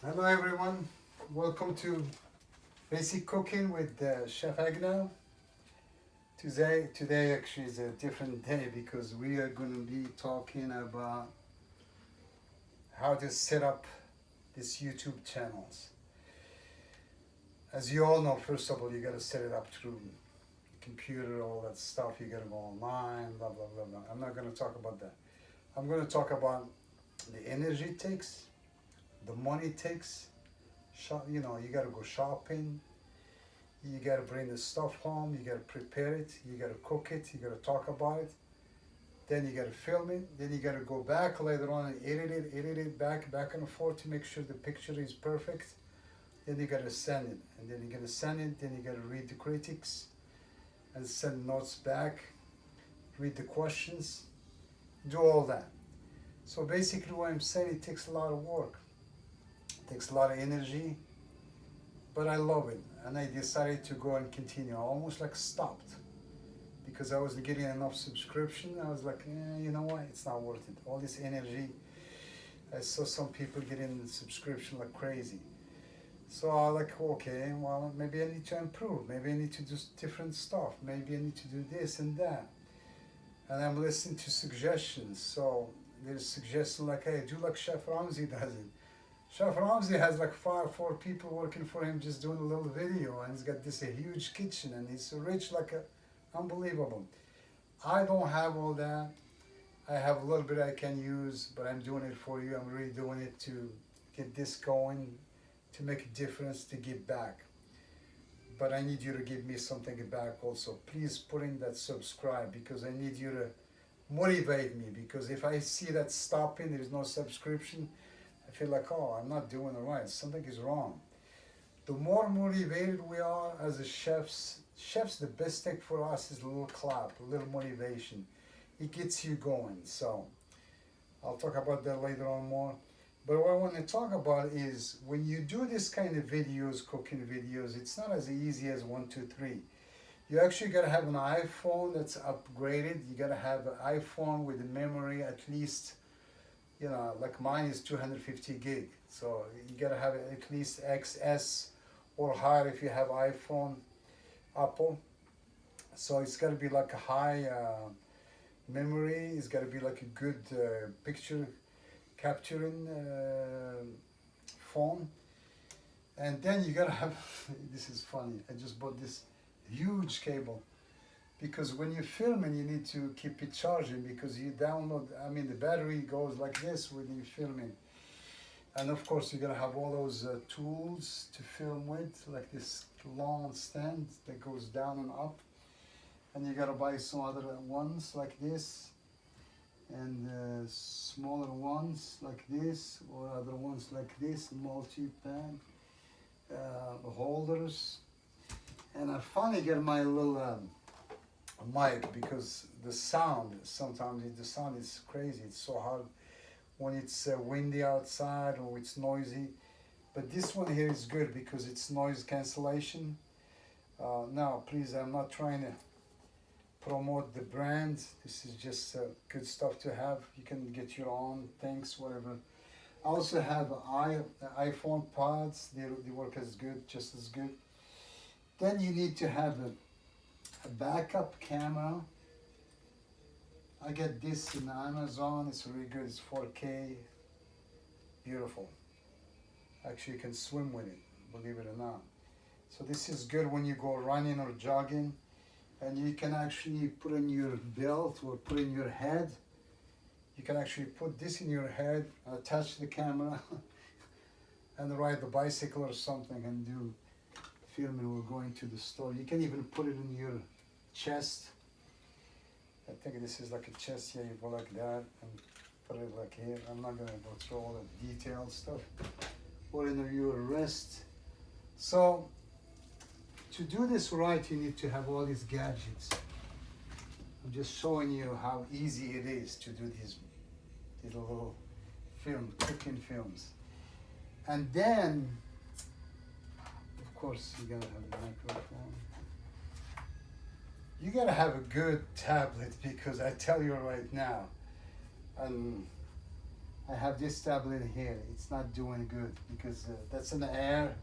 Hello everyone, welcome to Basic Cooking with Chef Agnew. Today actually is a different day because we are going to be talking about how to set up these YouTube channels. As you all know, first of all, you got to set it up through computer, all that stuff. You got to go online, blah blah blah blah. I'm not going to talk about that. I'm going to talk about the energy it takes, the money it takes. You got to go shopping. You got to bring the stuff home. You got to prepare it. You got to cook it. You got to talk about it. Then you got to film it. Then you got to go back later on and edit it back and forth to make sure the picture is perfect. Then you got to send it, and then you got to send it. Then you got to read the critics and send notes back. Read the questions. Do all that. So basically, what I'm saying, it takes a lot of work. It takes a lot of energy, but I love it, and I decided to go and continue. I almost like stopped because I wasn't getting enough subscription. I was like, you know what? It's not worth it. All this energy. I saw some people getting the subscription like crazy. So I was like, okay, well, maybe I need to improve. Maybe I need to do different stuff. Maybe I need to do this and that. And I'm listening to suggestions. So there's suggestions like, hey, do like Chef Ramsay does it. Chef Ramsay has like four people working for him just doing a little video, and he's got this huge kitchen, and he's rich like unbelievable. I don't have all that. I have a little bit I can use, but I'm doing it for you. I'm really doing it to get this going, to make a difference, to give back. But I need you to give me something back also. Please put in that subscribe because I need you to motivate me, because if I see that stopping, there is no subscription, I feel like, oh, I'm not doing it right. Something is wrong. The more motivated we are as a chefs, the best thing for us is a little clap, a little motivation. It gets you going. So I'll talk about that later on more. But what I want to talk about is when you do this kind of videos, cooking videos, it's not as easy as 1, 2, 3. You actually got to have an iPhone that's upgraded. You got to have an iPhone with a memory at least, like mine is 250 gig. So you got to have at least XS or higher if you have iPhone, Apple. So it's got to be like a high memory. It's got to be like a good picture capturing phone. And then you got to have, this is funny, I just bought this huge cable, because when you film and you need to keep it charging, because you download, the battery goes like this when you're filming. And of course you're gonna have all those tools to film with, like this long stand that goes down and up. And you gotta buy some other ones like this, and smaller ones like this, or other ones like this, multi-pad holders. And I finally get my little mic, because the sound, sometimes the sound is crazy. It's so hard when it's windy outside or it's noisy. But this one here is good because it's noise cancellation. Now, please, I'm not trying to promote the brand. This is just good stuff to have. You can get your own things, whatever. I also have iPhone pods. They work as good, just as good. Then you need to have a backup camera. I get this in Amazon. It's really good. It's 4K. Beautiful. Actually, you can swim with it, believe it or not. So this is good when you go running or jogging. And you can actually put in your belt or put in your head. You can actually put this in your head, attach the camera, and ride the bicycle or something and do filming or going to the store. You can even put it in your chest. I think this is like a chest here. You go like that and put it like here. I'm not gonna go through all the detailed stuff. Or in your wrist. So to do this right, you need to have all these gadgets. I'm just showing you how easy it is to do these little cooking films. And then, of course, you gotta have the microphone. You gotta have a good tablet, because I tell you right now, and I have this tablet here. It's not doing good because that's an Air.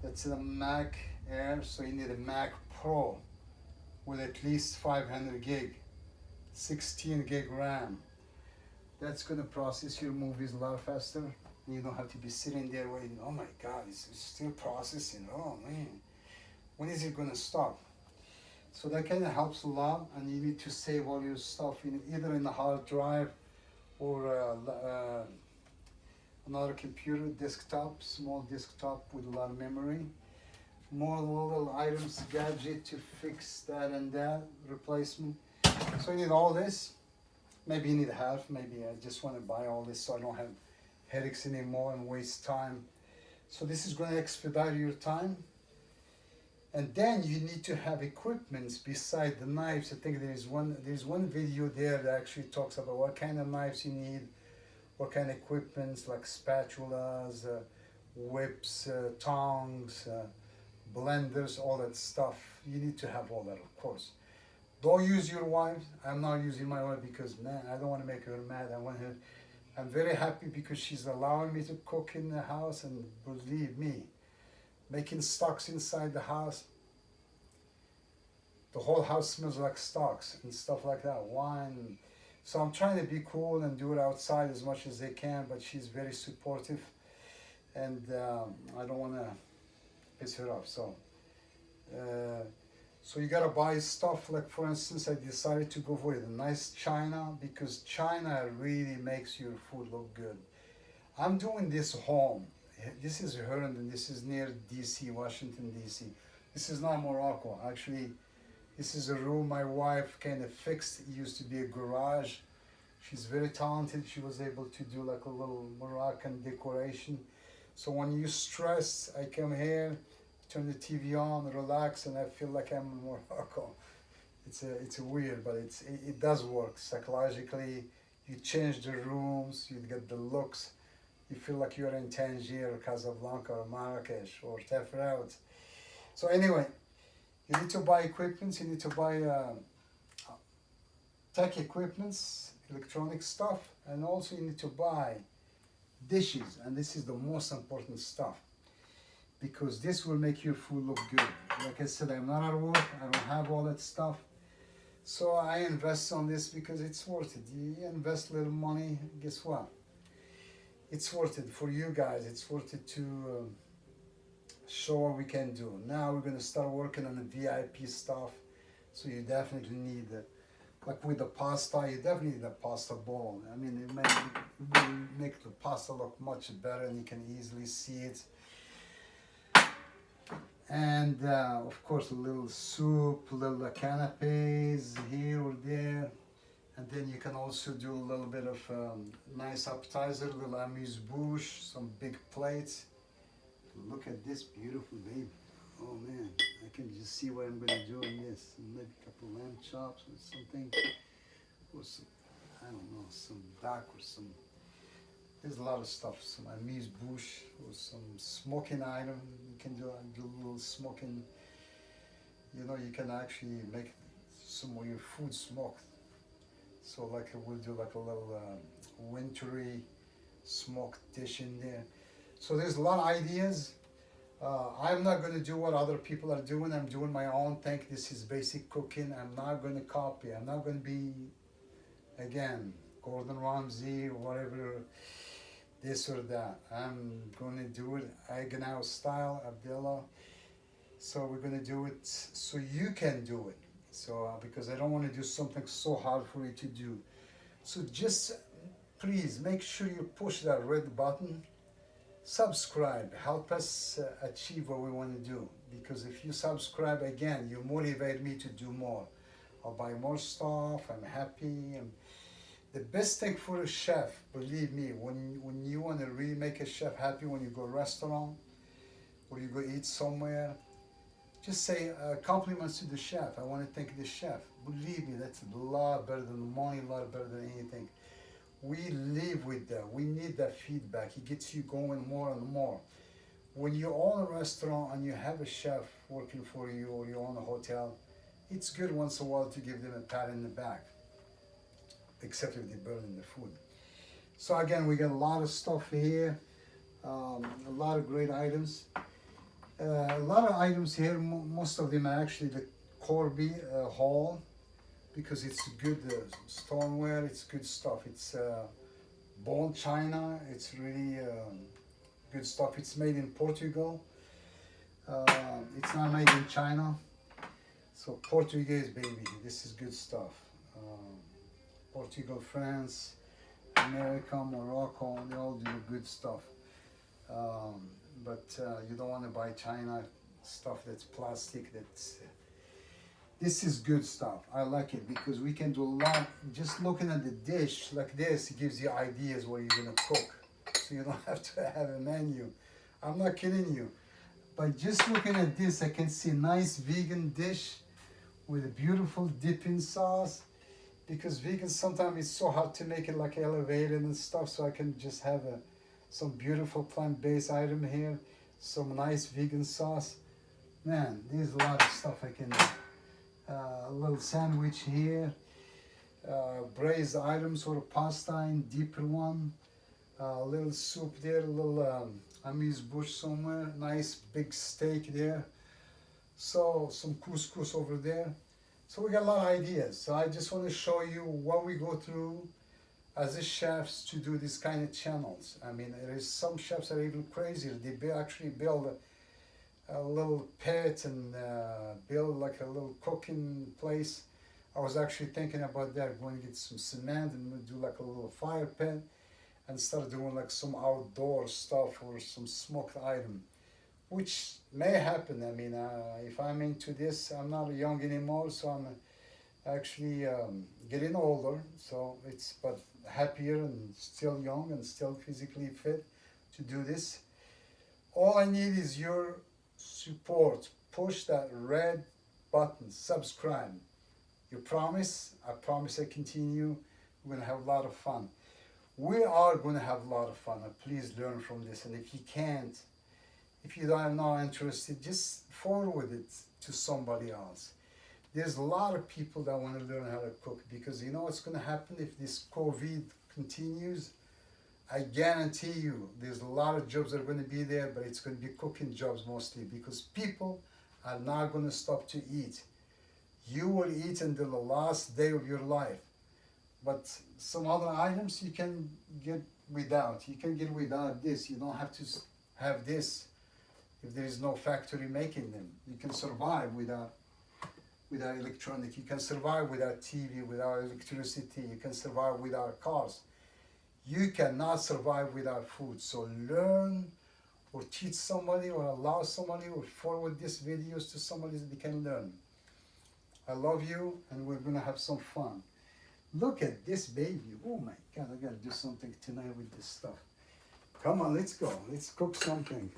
That's a Mac Air, so you need a Mac Pro with at least 500 gig, 16 gig RAM. That's gonna process your movies a lot faster. You don't have to be sitting there waiting. Oh my God, it's still processing. Oh man, when is it gonna stop? So that kind of helps a lot, and you need to save all your stuff in either in a hard drive or another computer, desktop, small desktop with a lot of memory. More little items, gadget to fix that and that, replacement. So you need all this. Maybe you need half, maybe I just want to buy all this so I don't have headaches anymore and waste time. So this is going to expedite your time. And then you need to have equipments beside the knives. I think there's one video there that actually talks about what kind of knives you need, what kind of equipments like spatulas, whips, tongs, blenders, all that stuff. You need to have all that, of course. Don't use your wife. I'm not using my wife because, man, I don't want to make her mad. I'm very happy because she's allowing me to cook in the house, and believe me, making stocks inside the house, the whole house smells like stocks and stuff like that, wine. So I'm trying to be cool and do it outside as much as they can, but she's very supportive, and I don't want to piss her off. So you gotta buy stuff, like for instance, I decided to go for a nice China because China really makes your food look good. I'm doing this home. This is Herndon, this is near DC, Washington DC. This is not Morocco. Actually, this is a room my wife kind of fixed. It used to be a garage. She's very talented. She was able to do like a little Moroccan decoration. So when you stress, I come here, turn the TV on, relax, and I feel like I'm in Morocco. It's weird, but it does work psychologically. You change the rooms, you get the looks. You feel like you're in Tangier or Casablanca or Marrakesh or Tafraout. So anyway, you need to buy equipment. You need to buy tech equipments, electronic stuff, and also you need to buy dishes. And this is the most important stuff, because this will make your food look good. Like I said, I'm not at work. I don't have all that stuff. So I invest on this because it's worth it. You invest a little money, guess what? It's worth it for you guys. It's worth it to show what we can do. Now we're going to start working on the VIP stuff. So you definitely need, like with the pasta, you definitely need a pasta bowl. I mean, it will make the pasta look much better, and you can easily see it. And of course a little soup, little canapes here or there. And then you can also do a little bit of nice appetizer, little amuse-bouche, some big plates. Look at this beautiful baby. Oh man, I can just see what I'm gonna do in this. Maybe a couple lamb chops or something. Or some, I don't know, some duck or some, there's a lot of stuff. Some amuse-bouche or some smoking item. You can do a little smoking. You know, you can actually make some of your food smoked. So like we'll do like a little wintry smoked dish in there. So there's a lot of ideas. I'm not going to do what other people are doing. I'm doing my own thing. This is basic cooking. I'm not going to copy. I'm not going to be, again, Gordon Ramsay or whatever, this or that. I'm going to do it Agenau style, Abdullah. So we're going to do it so you can do it. So because I don't want to do something so hard for you to do. So just please make sure you push that red button. Subscribe, help us achieve what we want to do, because if you subscribe, again, you motivate me to do more. I'll buy more stuff. I'm happy. And the best thing for a chef, believe me, when you want to really make a chef happy, when you go to a restaurant or you go eat somewhere, just say compliments to the chef. I want to thank the chef. Believe me, that's a lot better than money, a lot better than anything. We live with that. We need that feedback. It gets you going more and more. When you own a restaurant and you have a chef working for you, or you own a hotel, it's good once in a while to give them a pat in the back, except if they're burning the food. So again, we got a lot of stuff here, a lot of great items. A lot of items here, most of them are actually the Corby haul because it's good stoneware, it's good stuff. It's bone china, it's really good stuff. It's made in Portugal, it's not made in China. So Portuguese, baby, this is good stuff. Portugal, France, America, Morocco, they all do good stuff. But you don't want to buy China stuff that's plastic. This is good stuff. I like it because we can do a lot. Just looking at the dish like this, it gives you ideas what you're gonna cook. So you don't have to have a menu. I'm not kidding you. But just looking at this, I can see a nice vegan dish with a beautiful dipping sauce. Because vegan sometimes it's so hard to make it like elevated and stuff. So I can just have some beautiful plant-based item here, some nice vegan sauce. Man, there's a lot of stuff I can do. A little sandwich here, braised items or pasta in deeper one. A little soup there, a little amuse bush somewhere. Nice big steak there. So some couscous over there. So we got a lot of ideas. So I just want to show you what we go through as a chefs to do these kind of channels. I mean, there is some chefs that are even crazier. They actually build a little pit and build like a little cooking place. I was actually thinking about that, going to get some cement and do like a little fire pit and start doing like some outdoor stuff or some smoked item, which may happen. I mean, if I'm into this, I'm not young anymore, so I'm actually getting older. So it's but happier and still young and still physically fit to do this. All I need is your support. Push that red button, subscribe. You promise? I promise I continue. We're gonna have a lot of fun. We are gonna have a lot of fun. Please learn from this. And if you can't, if you are not interested, just forward it to somebody else. There's a lot of people that want to learn how to cook because you know what's going to happen if this COVID continues? I guarantee you there's a lot of jobs that are going to be there, but it's going to be cooking jobs mostly because people are not going to stop to eat. You will eat until the last day of your life. But some other items you can get without. You can get without this. You don't have to have this if there is no factory making them. You can survive without electronic. You can survive without TV, without electricity. You can survive without cars. You cannot survive without food. So learn or teach somebody or allow somebody or forward these videos to somebody that they can learn. I love you and we're gonna have some fun. Look at this baby. Oh my God, I gotta do something tonight with this stuff. Come on, let's go. Let's cook something.